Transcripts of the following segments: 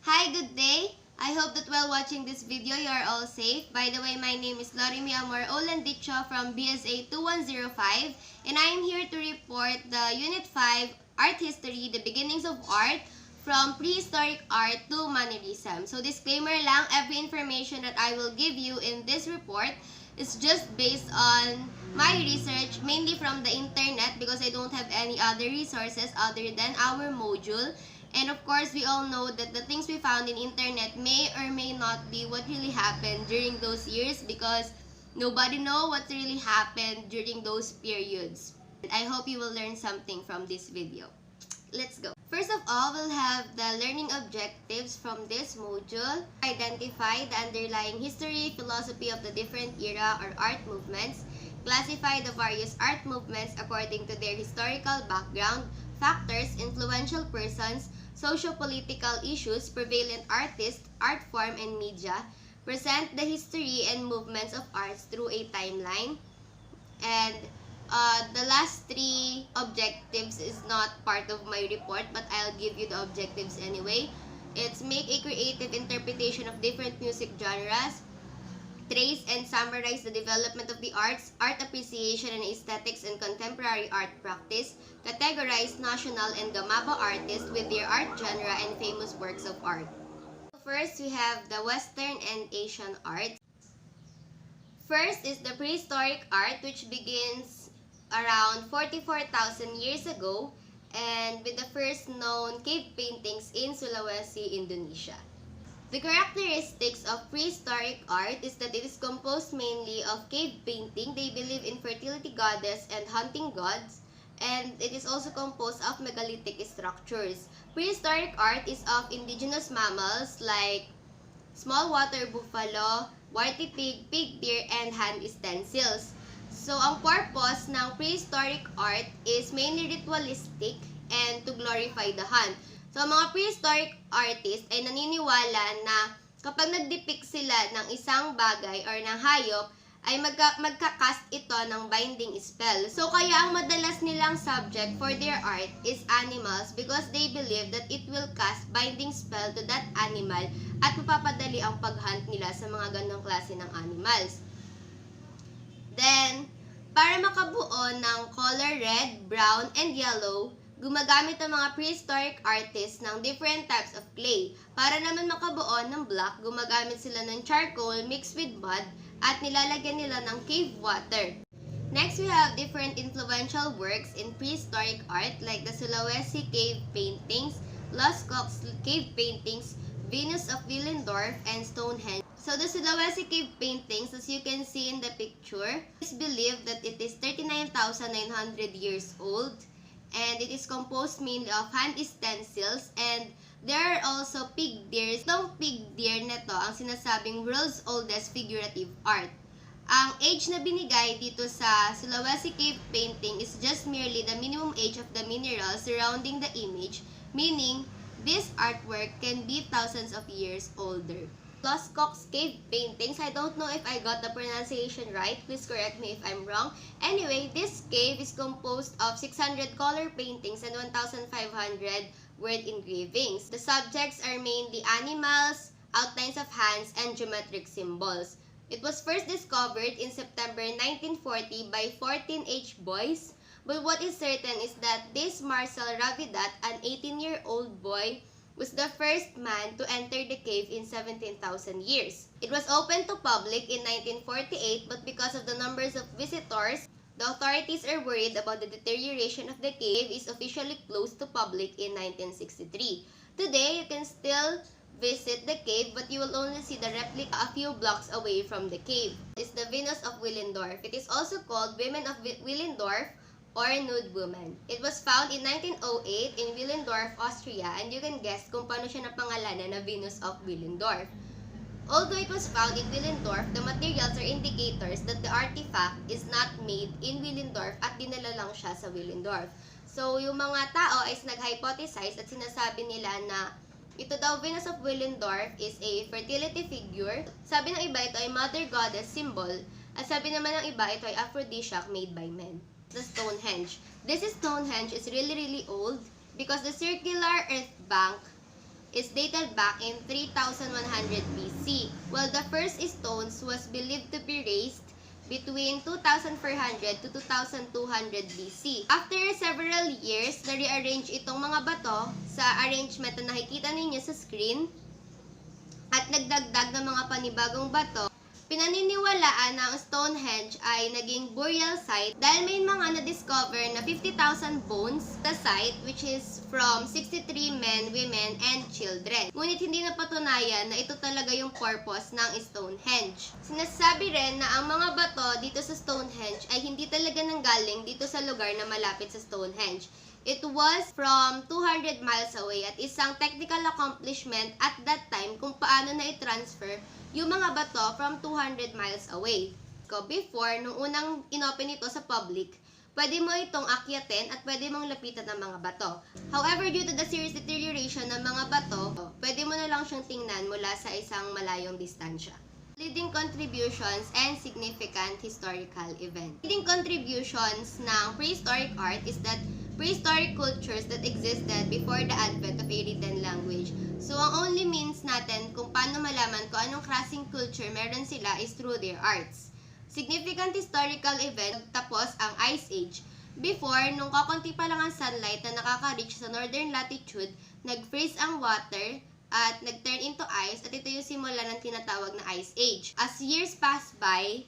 Hi, good day. I hope that while watching this video, you are all safe. By the way, my name is Lorimi Amor Olandicho from BSA 2105, and I am here to report the Unit 5 Art History, the Beginnings of Art, from Prehistoric Art to Mannerism. So disclaimer lang, every information that I will give you in this report is just based on my research, mainly from the internet because I don't have any other resources other than our module. And of course, we all know that the things we found in internet may or may not be what really happened during those years because nobody know what really happened during those periods. And I hope you will learn something from this video. Let's go. First of all, we'll have the learning objectives from this module. Identify the underlying history, philosophy of the different era or art movements. Classify the various art movements according to their historical background, factors, influential persons, socio-political issues, prevalent artists, art form, and media. Present the history and movements of arts through a timeline. And the last three objectives is not part of my report, but I'll give you the objectives anyway. It's make a creative interpretation of different music genres, trace and summarize the development of the arts, art appreciation and aesthetics and contemporary art practice, categorize national and Gamaba artists with their art genre and famous works of art. First, we have the Western and Asian art. First is the prehistoric art, which begins around 44,000 years ago and with the first known cave paintings in Sulawesi, Indonesia. The characteristics of prehistoric art is that it is composed mainly of cave painting. They believe in fertility goddess and hunting gods, and it is also composed of megalithic structures. Prehistoric art is of indigenous mammals like small water buffalo, warty pig, pig deer, and hand stencils. So, ang purpose ng prehistoric art is mainly ritualistic and to glorify the hunt. So, ang mga prehistoric artists ay naniniwala na kapag nagdepict sila ng isang bagay or ng hayop, ay magkakast ito ng binding spell. So, kaya ang madalas nilang subject for their art is animals because they believe that it will cast binding spell to that animal at mapapadali ang paghunt nila sa mga ganong klase ng animals. Then, para makabuo ng color red, brown, and yellow, gumagamit ang mga prehistoric artists ng different types of clay. Para naman makabuo ng black, gumagamit sila ng charcoal mixed with mud at nilalagyan nila ng cave water. Next, we have different influential works in prehistoric art like the Sulawesi cave paintings, Lascaux cave paintings, Venus of Willendorf, and Stonehenge. So the Sulawesi cave paintings, as you can see in the picture, is believed that it is 39,900 years old. And it is composed mainly of hand stencils and there are also pig deer. Itong pig deer na to ang sinasabing world's oldest figurative art. Ang age na binigay dito sa Sulawesi cave painting is just merely the minimum age of the minerals surrounding the image, meaning this artwork can be thousands of years older. Lascaux cave paintings. I don't know if I got the pronunciation right. Please correct me if I'm wrong. Anyway, this cave is composed of 600 color paintings and 1,500 word engravings. The subjects are mainly animals, outlines of hands, and geometric symbols. It was first discovered in September 1940 by 14 H. Boyce. But what is certain is that this Marcel Ravidat, an 18-year-old boy, was the first man to enter the cave in 17,000 years. It was open to public in 1948, but because of the numbers of visitors, the authorities are worried about the deterioration of the cave is officially closed to public in 1963. Today, you can still visit the cave, but you will only see the replica a few blocks away from the cave. It's the Venus of Willendorf. It is also called Women of Willendorf or Nude Woman. It was found in 1908 in Willendorf, Austria, and you can guess kung paano siya napangalanan na Venus of Willendorf. Although it was found in Willendorf, the materials are indicators that the artifact is not made in Willendorf at dinala lang siya sa Willendorf. So, yung mga tao ay nag-hypothesize at sinasabi nila na ito daw Venus of Willendorf is a fertility figure. Sabi ng iba ito ay mother goddess symbol at sabi naman ng iba ito ay aphrodisiac made by men. The Stonehenge. This Stonehenge is really old because the circular earth bank is dated back in 3100 BC, while the first stones was believed to be raised between 2400 to 2200 BC. After several years, na-rearrange itong mga bato sa arrangement na nakikita ninyo sa screen at nagdagdag ng mga panibagong bato. Pinaniniwalaan na ang Stonehenge ay naging burial site dahil may mga na-discover na 50,000 bones sa site, which is from 63 men, women, and children. Ngunit hindi napatunayan na ito talaga yung purpose ng Stonehenge. Sinasabi rin na ang mga bato dito sa Stonehenge ay hindi talaga nanggaling dito sa lugar na malapit sa Stonehenge. It was from 200 miles away at isang technical accomplishment at that time kung paano na i-transfer yung mga bato from 200 miles away. Before, nung unang inopen ito sa public, pwede mo itong akyatin at pwede mong lapitan ng mga bato. However, due to the serious deterioration ng mga bato, pwede mo na lang siyang tingnan mula sa isang malayong distansya. Leading contributions and significant historical events. Leading contributions ng prehistoric art is that prehistoric cultures that existed before the advent of a written language. So, ang only means natin kung paano malaman kung anong klaseng culture meron sila is through their arts. Significant historical event, tapos ang Ice Age. Before, nung kakunti pa lang ang sunlight na nakaka-reach sa northern latitude, nag-freeze ang water at nag-turn into ice at ito yung simula ng tinatawag na Ice Age. As years pass by,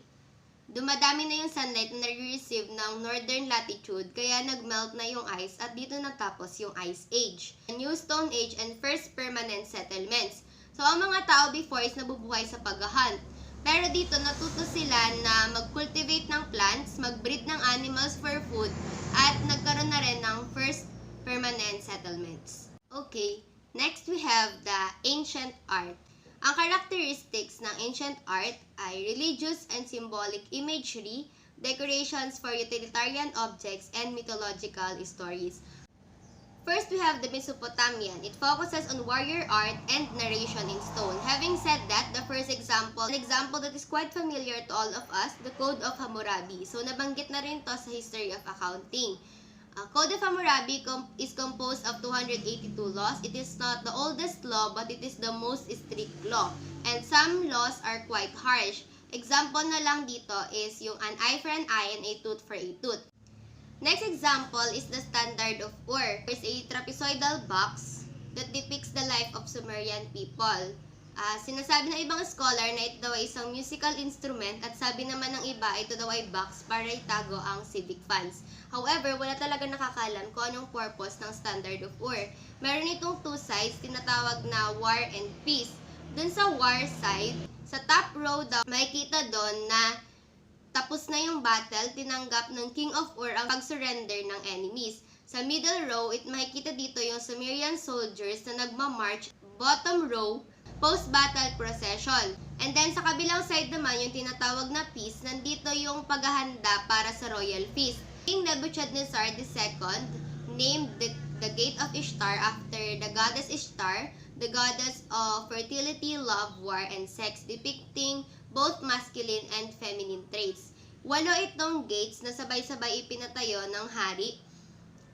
dumadami na yung sunlight na nare-receive ng northern latitude kaya nag-melt na yung ice at dito natapos yung Ice Age. New Stone Age and first permanent settlements. So, ang mga tao before is nabubuhay sa paghahunt. Pero dito natuto sila na mag-cultivate ng plants, mag-breed ng animals for food, at nagkaroon na rin ng first permanent settlements. Okay, next we have the ancient art. Ang characteristics ng ancient art ay religious and symbolic imagery, decorations for utilitarian objects, and mythological stories. First, we have the Mesopotamian. It focuses on warrior art and narration in stone. Having said that, the first example, an example that is quite familiar to all of us, the Code of Hammurabi. So, nabanggit na rin to sa history of accounting. Code of Hammurabi is composed of 282 laws. It is not the oldest law, but it is the most strict law. And some laws are quite harsh. Example na lang dito is yung an eye for an eye and a tooth for a tooth. Next example is the Standard of Ur. It is a trapezoidal box that depicts the life of Sumerian people. Sinasabi ng ibang scholar na ito daw ay isang musical instrument at sabi naman ng iba ito daw ay box para itago ang civic funds. However, wala talaga nakakalam kung anong purpose ng Standard of Ur. Meron itong two sides, tinatawag na war and peace. Dun sa war side, sa top row daw, makikita doon na tapos na yung battle, tinanggap ng King of Ur ang pag-surrender ng enemies. Sa middle row, makikita dito yung Sumerian soldiers na nagmamarch. Bottom row, post-battle procession. And then sa kabilang side naman, yung tinatawag na peace, nandito yung paghahanda para sa royal feast. King Nebuchadnezzar II named the Gate of Ishtar after the goddess Ishtar, the goddess of fertility, love, war, and sex, depicting both masculine and feminine traits. 8 itong gates na sabay-sabay ipinatayo ng hari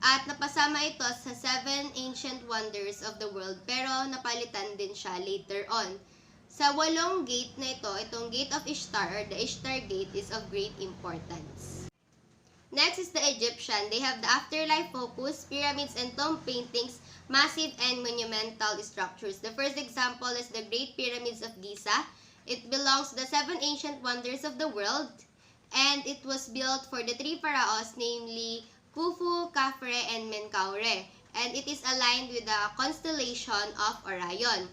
at napasama ito sa 7 ancient wonders of the world pero napalitan din siya later on. Sa 8 gate na ito, itong Gate of Ishtar or the Ishtar Gate is of great importance. Next is the Egyptian. They have the afterlife focus, pyramids and tomb paintings, massive and monumental structures. The first example is the Great Pyramids of Giza. It belongs to the 7 ancient wonders of the world, and it was built for the 3 pharaohs, namely Khufu, Khafre, and Menkaure, and it is aligned with the constellation of Orion.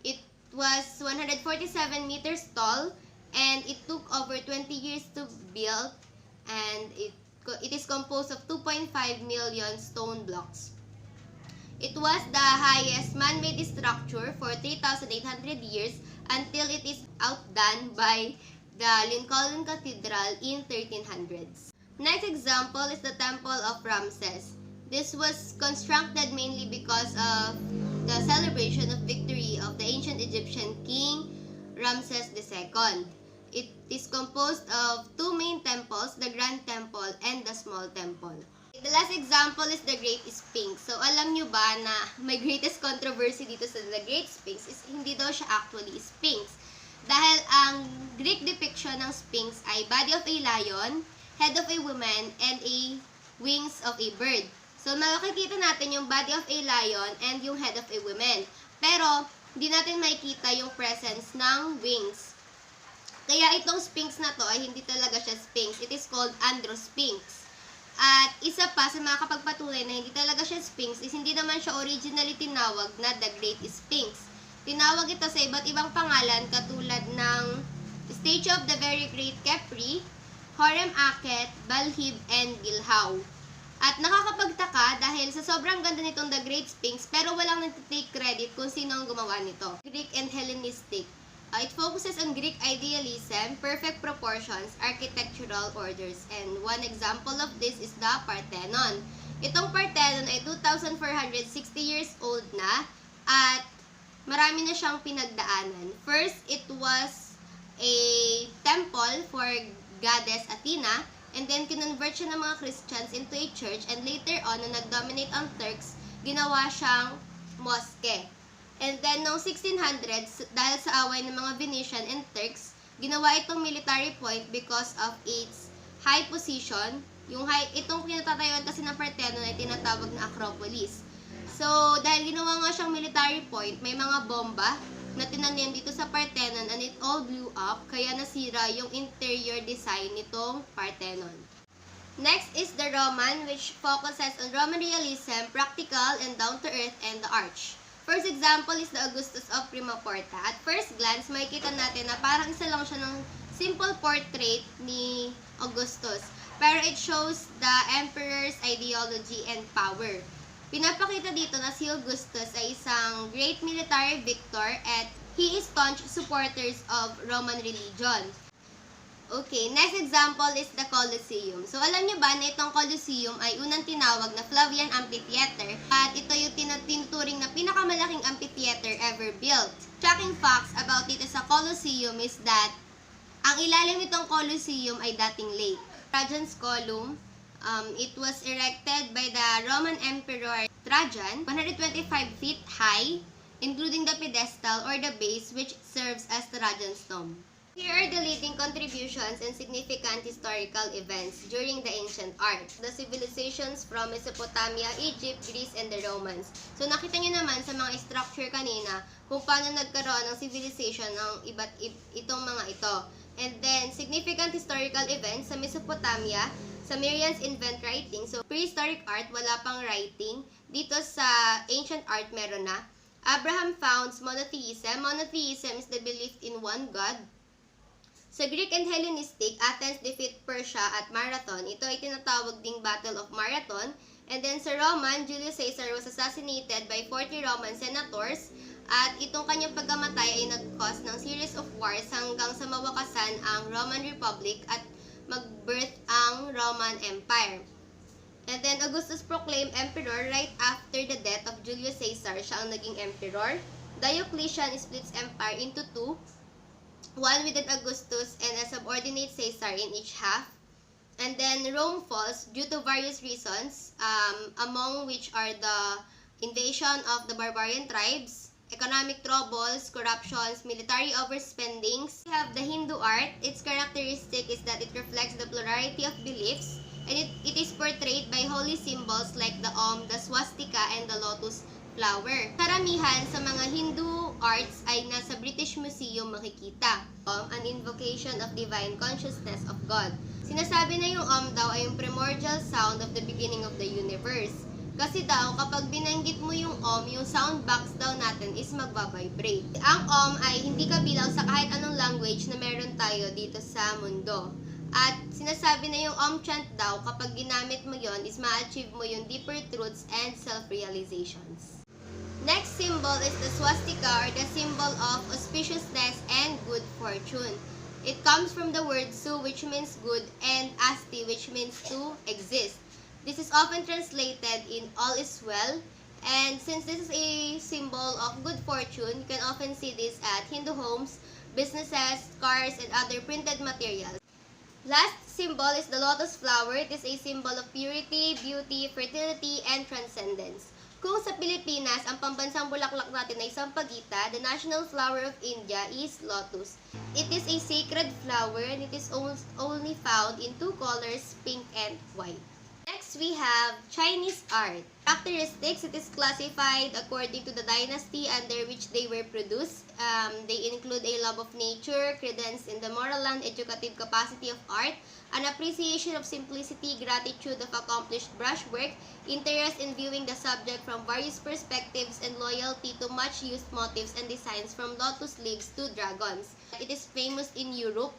It was 147 meters tall, and it took over 20 years to build, and it is composed of 2.5 million stone blocks. It was the highest man-made structure for 3,800 years until it is outdone by the Lincoln Cathedral in 1300s. Next example is the Temple of Ramses. This was constructed mainly because of the celebration of victory of the ancient Egyptian king Ramses II. It is composed of 2 main temples, the Grand Temple and the Small Temple. The last example is the Great Sphinx. So, alam nyo ba na may greatest controversy dito sa the Great Sphinx is hindi daw siya actually Sphinx. Dahil ang Greek depiction ng Sphinx ay body of a lion, head of a woman, and a wings of a bird. So, makikita natin yung body of a lion and yung head of a woman. Pero, hindi natin makikita yung presence ng wings. Kaya itong Sphinx na to ay hindi talaga siya Sphinx. It is called Androsphinx. At isa pa sa mga kapagpatunay na hindi talaga siya Sphinx is hindi naman siya originally tinawag na the Great Sphinx. Tinawag ito sa iba't ibang pangalan katulad ng Statue of the Very Great Khepri, Horem Akhet, Balhib, and Gilhau. At nakakapagtaka dahil sa sobrang ganda nitong The Great Sphinx pero walang nagtitake credit kung sino ang gumawa nito. Greek and Hellenistic. It focuses on Greek idealism, perfect proportions, architectural orders, and one example of this is the Parthenon. Itong Parthenon ay 2,460 years old na at marami na siyang pinagdaanan. First, it was a temple for goddess Athena, and then kinonvert siya ng mga Christians into a church, and later on, nung nag-dominate ang Turks, ginawa siyang mosque. And then, noong 1600s, dahil sa away ng mga Venetian and Turks, ginawa itong military point because of its high position. Itong kinatatayuan kasi ng Parthenon ay tinatawag na Acropolis. So, dahil ginawa nga siyang military point, may mga bomba na tinanim dito sa Parthenon and it all blew up, kaya nasira yung interior design nitong Parthenon. Next is the Roman, which focuses on Roman realism, practical and down-to-earth, and the arch. First example is the Augustus of Prima Porta. At first glance, makikita natin na parang isa lang siya ng simple portrait ni Augustus. Pero it shows the emperor's ideology and power. Pinapakita dito na si Augustus ay isang great military victor at he is staunch supporters of Roman religion. Okay, next example is the Colosseum. So, alam nyo ba na itong Colosseum ay unang tinawag na Flavian Amphitheater at ito yung tinuturing na pinakamalaking amphitheater ever built. Shocking facts about dito sa Colosseum is that ang ilalim nitong Colosseum ay dating lake. Trajan's Column. It was erected by the Roman Emperor Trajan, 125 feet high, including the pedestal or the base which serves as Trajan's tomb. Here are the leading contributions and significant historical events during the ancient art. The civilizations from Mesopotamia, Egypt, Greece, and the Romans. So nakita nyo naman sa mga structure kanina kung paano nagkaroon ng civilization ng itong mga ito. And then, significant historical events sa Mesopotamia, Sumerians invent writing. So, prehistoric art, wala pang writing. Dito sa ancient art, meron na. Abraham founds monotheism. Monotheism is the belief in one God. Sa Greek and Hellenistic, Athens defeat Persia at Marathon. Ito ay tinatawag ding Battle of Marathon. And then sa Roman, Julius Caesar was assassinated by 40 Roman senators. At itong kanyang pagkamatay ay nag-cause ng series of wars hanggang sa mawakasan ang Roman Republic at mag-birth ang Roman Empire. And then Augustus proclaimed emperor right after the death of Julius Caesar. Siya ang naging emperor. Diocletian splits empire into two. One within Augustus and a subordinate Caesar in each half. And then Rome falls due to various reasons, among which are the invasion of the barbarian tribes, economic troubles, corruptions, military overspendings. We have the Hindu art. Its characteristic is that it reflects the plurality of beliefs and it is portrayed by holy symbols like the the swastika, and the lotus flower. Karamihan sa mga Hindu arts ay nasa British Museum makikita. An invocation of divine consciousness of God. Sinasabi na yung daw ay yung primordial sound of the beginning of the universe. Kasi daw, kapag binanggit mo yung yung sound box daw natin is magbabibrate. Ang ay hindi kabilang sa kahit anong language na meron tayo dito sa mundo. At sinasabi na yung chant daw, kapag ginamit mo yon is ma-achieve mo yung deeper truths and self-realizations. Next symbol is the swastika, or the symbol of auspiciousness and good fortune. It comes from the word su, which means good, and asti, which means to exist. This is often translated in all is well, and since this is a symbol of good fortune, you can often see this at Hindu homes, businesses, cars, and other printed materials. Last symbol is the lotus flower. It is a symbol of purity, beauty, fertility, and transcendence. Kung sa Pilipinas, ang pambansang bulaklak natin ay sampagita, the national flower of India is lotus. It is a sacred flower and it is only found in two colors, pink and white. Next, we have Chinese art. Characteristics, it is classified according to the dynasty under which they were produced. They include a love of nature, credence in the moral and educative capacity of art, an appreciation of simplicity, gratitude of accomplished brushwork, interest in viewing the subject from various perspectives, and loyalty to much-used motifs and designs from lotus leaves to dragons. It is famous in Europe.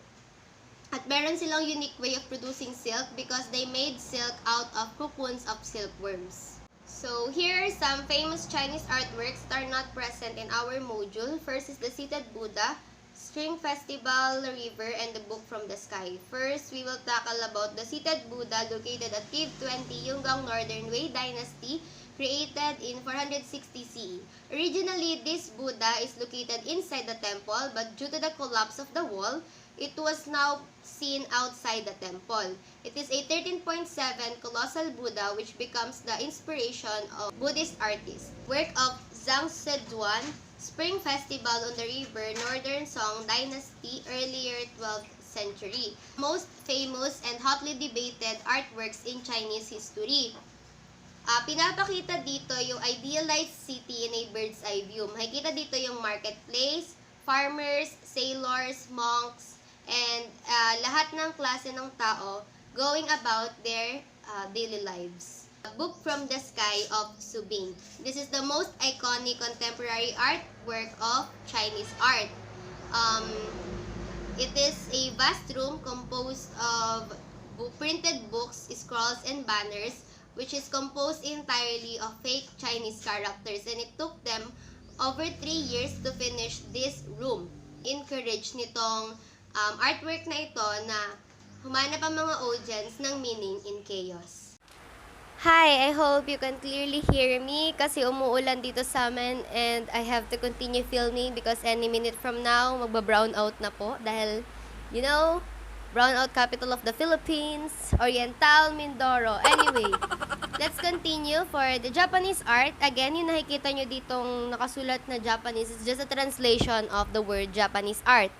At meron silang unique way of producing silk because they made silk out of cocoons of silkworms. So here are some famous Chinese artworks that are not present in our module. First is the Seated Buddha, Spring Festival, River, and the Book from the Sky. First, we will tackle about the Seated Buddha located at Cave 20, Yungang Northern Wei Dynasty, created in 460 CE. Originally, this Buddha is located inside the temple, but due to the collapse of the wall, it was now seen outside the temple. It is a 13.7 colossal Buddha which becomes the inspiration of Buddhist artists. Work of Zhang Zedong, Spring Festival on the River, Northern Song Dynasty, earlier 12th century. Most famous and hotly debated artworks in Chinese history. Pinapakita dito yung idealized city in a bird's eye view. Makikita dito yung marketplace, farmers, sailors, monks, and lahat ng klase ng tao going about their daily lives. Book from the Sky of Su Bing. This is the most iconic contemporary artwork of Chinese art. It is a vast room composed of printed books, scrolls, and banners, which is composed entirely of fake Chinese characters, and it took them over 3 years to finish this room. Encourage nitong artwork na ito na humanap ang mga audience ng meaning in chaos. Hi, I hope you can clearly hear me kasi umuulan dito sa amin and I have to continue filming because any minute from now, magba-brown out na po dahil, you know, brown out capital of the Philippines, Oriental, Mindoro. Anyway, let's continue for the Japanese art. Again, yung nakikita nyo ditong nakasulat na Japanese is just a translation of the word Japanese art.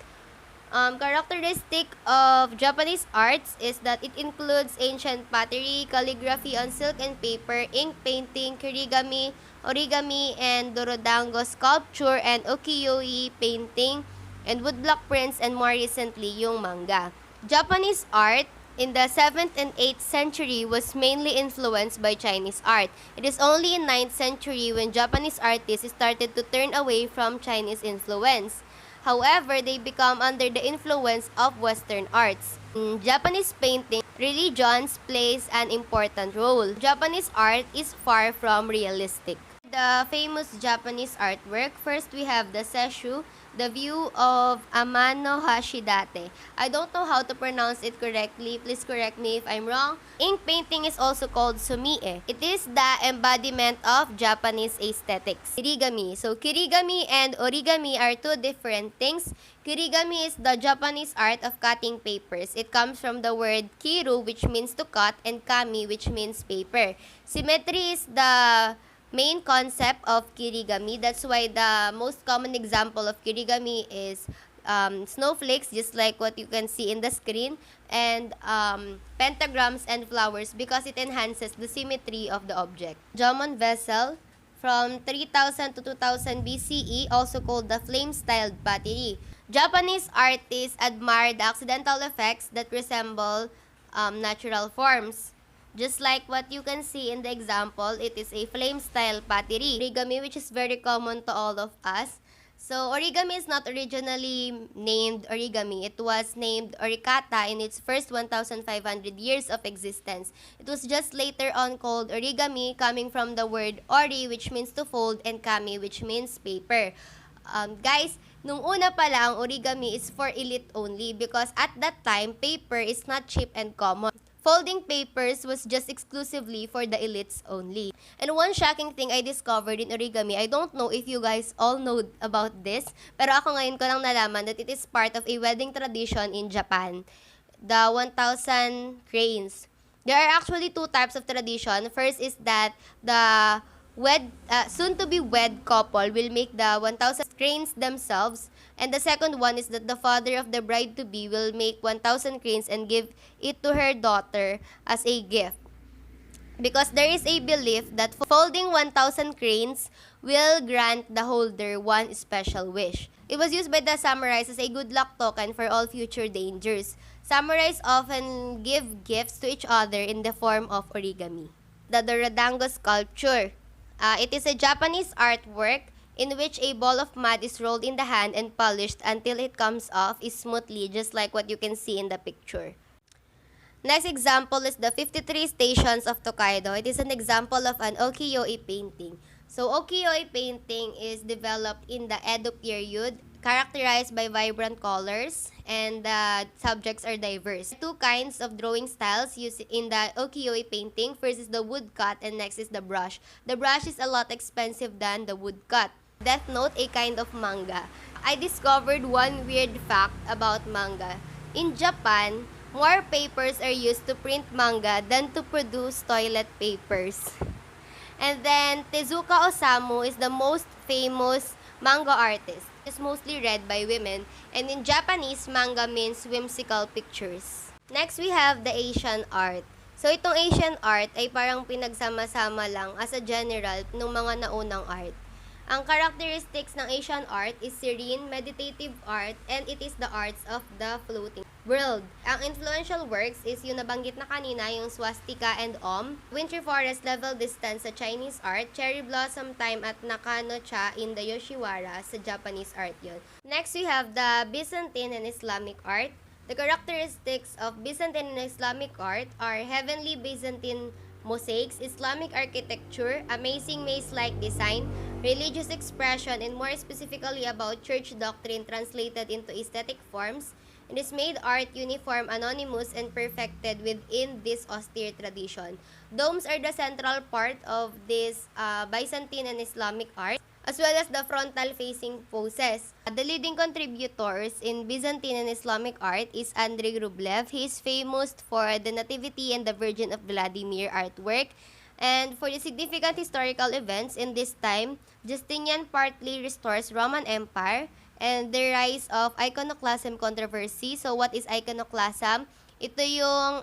Characteristic of Japanese arts is that it includes ancient pottery, calligraphy on silk and paper, ink painting, kirigami, origami, and dorodango sculpture, and ukiyo-e painting, and woodblock prints, and more recently, yung manga. Japanese art in the 7th and 8th century was mainly influenced by Chinese art. It is only in 9th century when Japanese artists started to turn away from Chinese influence. However, they become under the influence of Western arts. In Japanese painting, religions plays an important role. Japanese art is far from realistic. The famous Japanese artwork, first we have the Seishu, the view of Amano Hashidate. I don't know how to pronounce it correctly. Please correct me if I'm wrong. Ink painting is also called sumie. It is the embodiment of Japanese aesthetics. Kirigami. So kirigami and origami are two different things. Kirigami is the Japanese art of cutting papers. It comes from the word kiru, which means to cut, and kami, which means paper. Symmetry is the main concept of kirigami. That's why the most common example of kirigami is snowflakes, just like what you can see in the screen, and pentagrams and flowers because it enhances the symmetry of the object. Jomon vessel from 3000 to 2000 BCE, also called the flame-styled pottery. Japanese artists admire the accidental effects that resemble natural forms. Just like what you can see in the example, it is a flame-style pottery. Origami, which is very common to all of us. So, origami is not originally named origami. It was named orikata in its first 1,500 years of existence. It was just later on called origami, coming from the word ori, which means to fold, and kami, which means paper. Guys, nung una pala, ang origami is for elite only because at that time, paper is not cheap and common. Folding papers was just exclusively for the elites only. And one shocking thing I discovered in origami, I don't know if you guys all know about this, pero ako ngayon ko lang nalaman that it is part of a wedding tradition in Japan. the 1,000 cranes. There are actually two types of tradition. First is that the soon-to-be wed couple will make the 1,000 cranes themselves. And the second one is that the father of the bride-to-be will make 1,000 cranes and give it to her daughter as a gift. Because there is a belief that folding 1,000 cranes will grant the holder one special wish. It was used by the samurais as a good luck token for all future dangers. Samurais often give gifts to each other in the form of origami. The Dorodango sculpture. It is a Japanese artwork in which a ball of mud is rolled in the hand and polished until it comes off smoothly, just like what you can see in the picture. Next example is the 53 Stations of Tokaido. It is an example of an ukiyo-e painting. So, ukiyo-e painting is developed in the Edo period, characterized by vibrant colors, and the subjects are diverse. Two kinds of drawing styles used in the ukiyo-e painting. First is the woodcut, and next is the brush. The brush is a lot expensive than the woodcut. Death Note, a kind of manga. I discovered one weird fact about manga. In Japan, more papers are used to print manga than to produce toilet papers. And then, Tezuka Osamu is the most famous manga artist. It's mostly read by women. And in Japanese, manga means whimsical pictures. Next, we have the Asian art. So, itong Asian art ay parang pinagsama-sama lang as a general ng mga naunang art. Ang characteristics ng Asian art is serene, meditative art, and it is the arts of the floating world. Ang influential works is yung nabanggit na kanina, yung swastika and Om, Wintry Forest Level Distance sa Chinese art, Cherry Blossom Time at Nakano-cha in the Yoshiwara sa Japanese art yun. Next, we have the Byzantine and Islamic art. The characteristics of Byzantine and Islamic art are heavenly Byzantine mosaics, Islamic architecture, amazing maze-like design, religious expression, and more specifically about church doctrine translated into aesthetic forms. It is made art uniform, anonymous, and perfected within this austere tradition. Domes are the central part of this Byzantine and Islamic art, as well as the frontal-facing poses. The leading contributors in Byzantine and Islamic art is Andrei Rublev. He is famous for the Nativity and the Virgin of Vladimir artwork. And for the significant historical events in this time, Justinian partly restores Roman Empire and the rise of iconoclasm controversy. So what is iconoclasm? Ito yung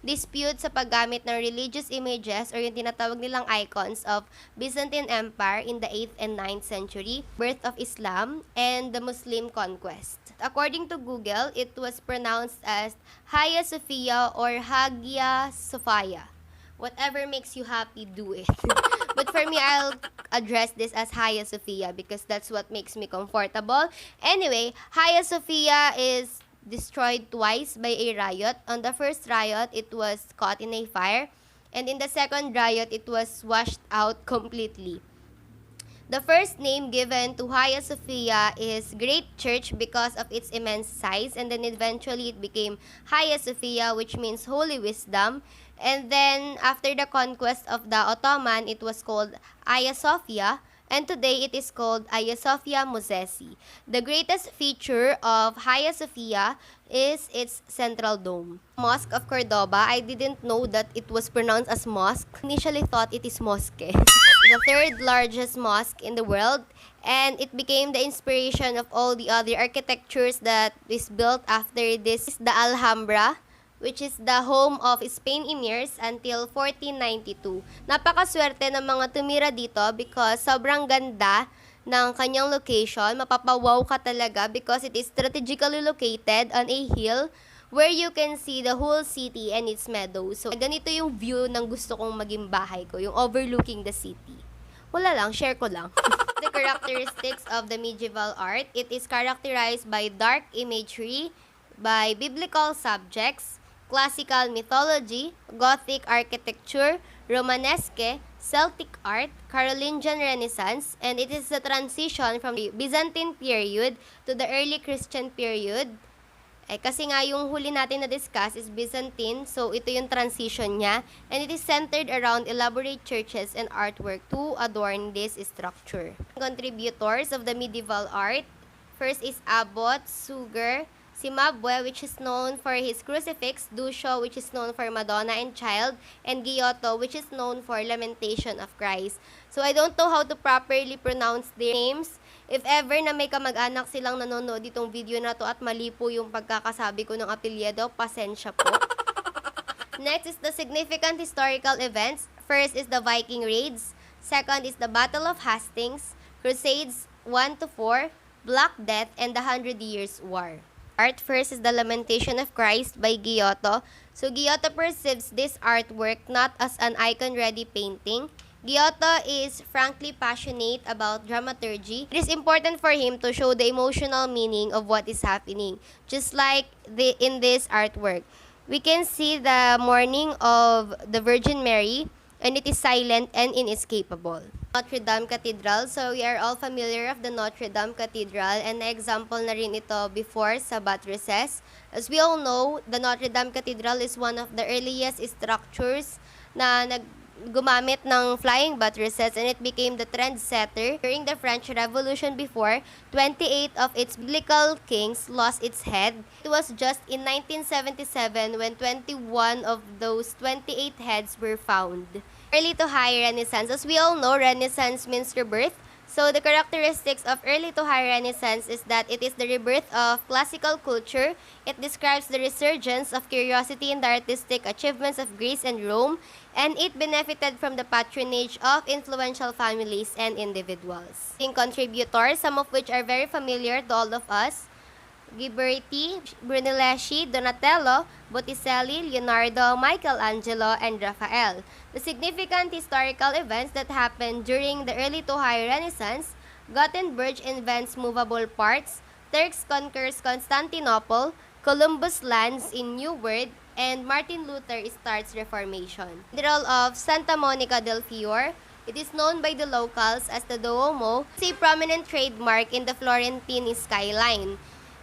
dispute sa paggamit ng religious images or yung tinatawag nilang icons of Byzantine Empire in the 8th and 9th century, birth of Islam, and the Muslim conquest. According to Google, it was pronounced as Hagia Sophia or Hagia Sophia. Whatever makes you happy, do it. But for me, I'll address this as Hagia Sophia because that's what makes me comfortable. Anyway, Hagia Sophia is destroyed twice by a riot. On the first riot, it was caught in a fire. And in the second riot, it was washed out completely. The first name given to Hagia Sophia is Great Church because of its immense size, and then eventually it became Hagia Sophia, which means Holy Wisdom. And then after the conquest of the Ottoman, it was called Hagia Sophia, and today it is called Hagia Sophia Mosesi. The greatest feature of Hagia Sophia is its central dome. Mosque of Cordoba, I didn't know that it was pronounced as mosque. Initially thought it is mosque. The third largest mosque in the world, and it became the inspiration of all the other architectures that is built after this. The Alhambra, which is the home of Spain emirs until 1492. Napakaswerte ng mga tumira dito because sobrang ganda ng kanyang location. Mapapawaw ka talaga because it is strategically located on a hill where you can see the whole city and its meadows. So, ganito yung view ng gusto kong maging bahay ko, yung overlooking the city. Wala lang, share ko lang. The characteristics of the medieval art, it is characterized by dark imagery, by biblical subjects, classical mythology, Gothic architecture, Romanesque, Celtic art, Carolingian Renaissance, and it is the transition from the Byzantine period to the early Christian period. Kasi nga yung huli natin na-discuss is Byzantine, so ito yung transition niya, and it is centered around elaborate churches and artwork to adorn this structure. Contributors of the medieval art, first is Abbot, Suger, Cimabue, which is known for his crucifix, Duccio, which is known for Madonna and Child, and Giotto, which is known for Lamentation of Christ. So I don't know how to properly pronounce their names. If ever na may kamag-anak silang nanonood itong video na to at mali po yung pagkakasabi ko ng apelyido, pasensya po. Next is the significant historical events. First is the Viking raids. Second is the Battle of Hastings, Crusades 1 to 4, Black Death, and the 100 Years' War. Art first is the Lamentation of Christ by Giotto. So Giotto perceives this artwork not as an icon-ready painting. Giotto is frankly passionate about dramaturgy. It is important for him to show the emotional meaning of what is happening, just like in this artwork. We can see the mourning of the Virgin Mary, and it is silent and inescapable. Notre Dame Cathedral. So we are all familiar of the Notre Dame Cathedral, and na-example na rin ito before sa buttresses. As we all know, the Notre Dame Cathedral is one of the earliest structures na gumamit ng flying buttresses, and it became the trendsetter. During the French Revolution before, 28 of its biblical kings lost its head. It was just in 1977 when 21 of those 28 heads were found. Early to high Renaissance. As we all know, Renaissance means rebirth. So the characteristics of early to high Renaissance is that it is the rebirth of classical culture. It describes the resurgence of curiosity in the artistic achievements of Greece and Rome, and it benefited from the patronage of influential families and individuals. In contributors, some of which are very familiar to all of us: Ghiberti, Brunelleschi, Donatello, Botticelli, Leonardo, Michelangelo, and Raphael. The significant historical events that happened during the early to high Renaissance: Gutenberg invents movable parts, Turks conquers Constantinople, Columbus lands in New World, and Martin Luther starts Reformation. Cathedral of Santa Monica del Fiore. It is known by the locals as the Duomo. It's a prominent trademark in the Florentine skyline.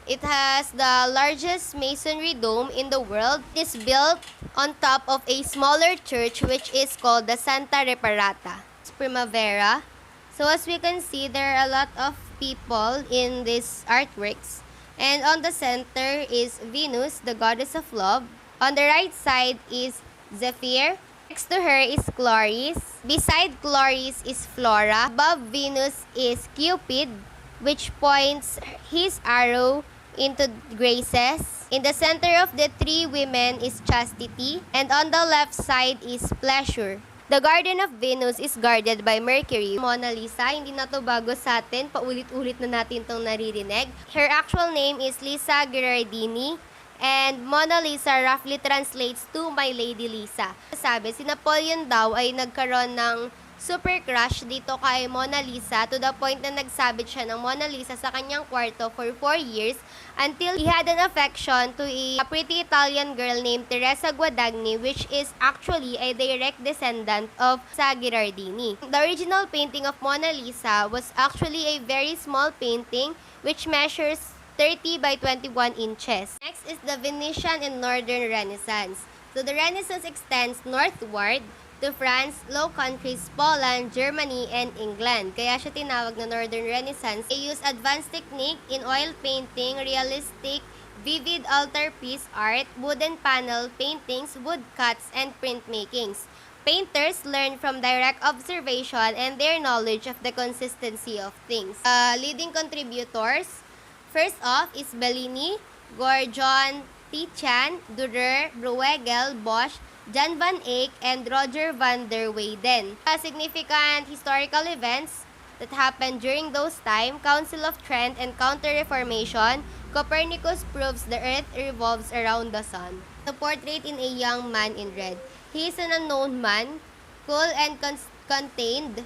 It has the largest masonry dome in the world. It is built on top of a smaller church which is called the Santa Reparata. It's Primavera. So as we can see, there are a lot of people in these artworks. And on the center is Venus, the goddess of love. On the right side is Zephyr. Next to her is Chloris. Beside Chloris is Flora. Above Venus is Cupid, which points his arrow into graces. In the center of the three women is Chastity, and on the left side is Pleasure. The Garden of Venus is guarded by Mercury. Mona Lisa, hindi na to bago sa atin, paulit-ulit na natin itong naririnig. Her actual name is Lisa Gherardini, and Mona Lisa roughly translates to My Lady Lisa. Sabi, si Napoleon daw ay nagkaroon ng super crush dito kay Mona Lisa, to the point na nagsabit siya ng Mona Lisa sa kanyang kwarto for 4 years until he had an affection to a pretty Italian girl named Teresa Guadagni, which is actually a direct descendant of sa Gherardini. The original painting of Mona Lisa was actually a very small painting which measures 30 by 21 inches. Next is the Venetian and Northern Renaissance. So the Renaissance extends northward to France, Low Countries, Poland, Germany, and England. Kaya siya tinawag na Northern Renaissance. They use advanced technique in oil painting, realistic, vivid altarpiece art, wooden panel paintings, woodcuts, and printmakings. Painters learn from direct observation and their knowledge of the consistency of things. Leading contributors, first off is Bellini, Goujon, Titian, Durer, Bruegel, Bosch, Jan van Eyck, and Roger van der Weyden. Significant historical events that happened during those time: Council of Trent and Counter-Reformation. Copernicus proves the Earth revolves around the Sun. The portrait in a young man in red. He is an unknown man, cool and contained,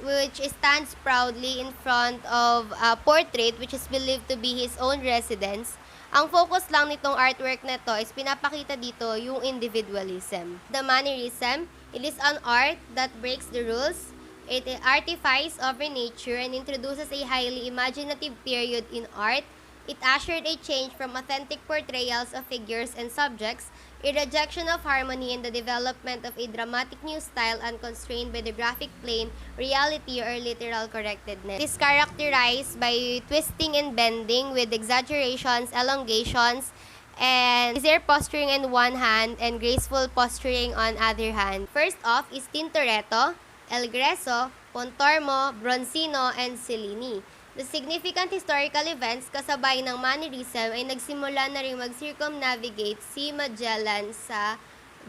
which stands proudly in front of a portrait which is believed to be his own residence. Ang focus lang nitong artwork na to is pinapakita dito yung individualism. The mannerism, it is an art that breaks the rules. It artifies over nature and introduces a highly imaginative period in art. It ushered a change from authentic portrayals of figures and subjects a rejection of harmony in the development of a dramatic new style unconstrained by the graphic plane, reality, or literal correctedness. It is characterized by twisting and bending with exaggerations, elongations, and easier posturing in one hand and graceful posturing on other hand. First off is Tintoretto, El Greso, Pontormo, Bronzino, and Cellini. The significant historical events kasabay ng mannerism ay nagsimula na rin mag-circumnavigate si Magellan sa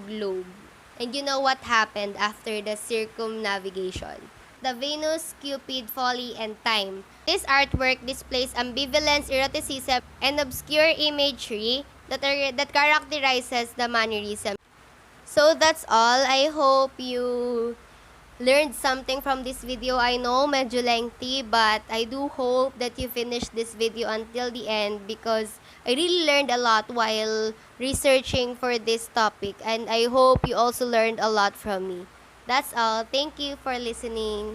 globe. And you know what happened after the circumnavigation? The Venus, Cupid, Folly, and Time. This artwork displays ambivalence, eroticism, and obscure imagery that characterizes the mannerism. So that's all. I hope you learned something from this video. I know medyo lengthy, but I do hope that you finish this video until the end because I really learned a lot while researching for this topic, and I hope you also learned a lot from me. That's all. Thank you for listening.